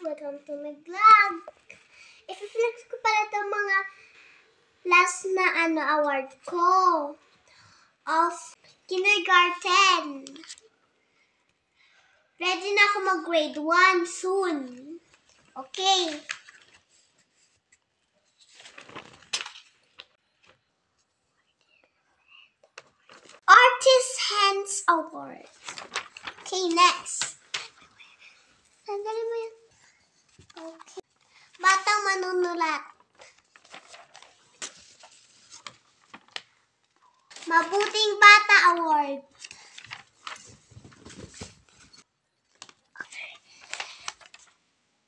welcome to my vlog. I-flex ko pala itong mga last na award ko of kindergarten. Ready na ako mag-grade 1 soon. Okay. Artist Hands Award. Okay, next. Sandali mo yan. Okay. Batang Manunulat. Mabuting Bata Award.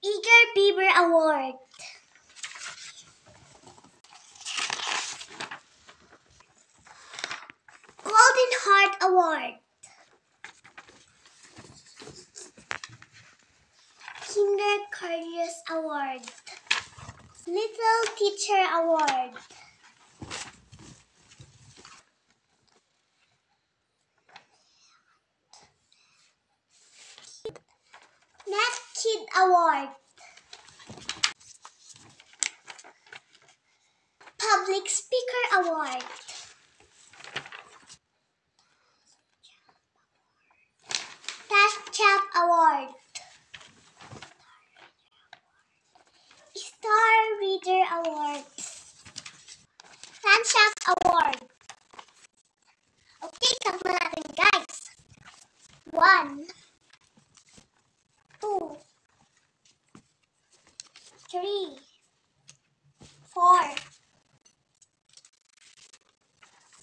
Eager Beaver Award. Golden Heart Award. Kinder Courteous Award. Little Teacher Award. Net Kid Award. Public Speaker Award. Task Chap Award. Star Reader Award. Fanshaft Award. Okay, count na natin guys. 1, 2, 3, 4,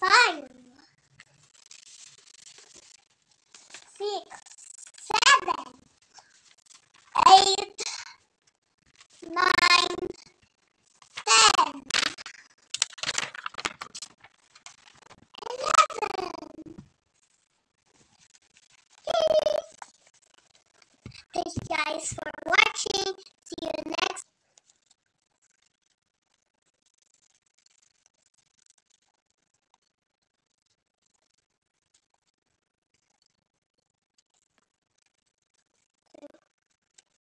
5, 6, 7, 8, 9, 10, 11. Thank you guys for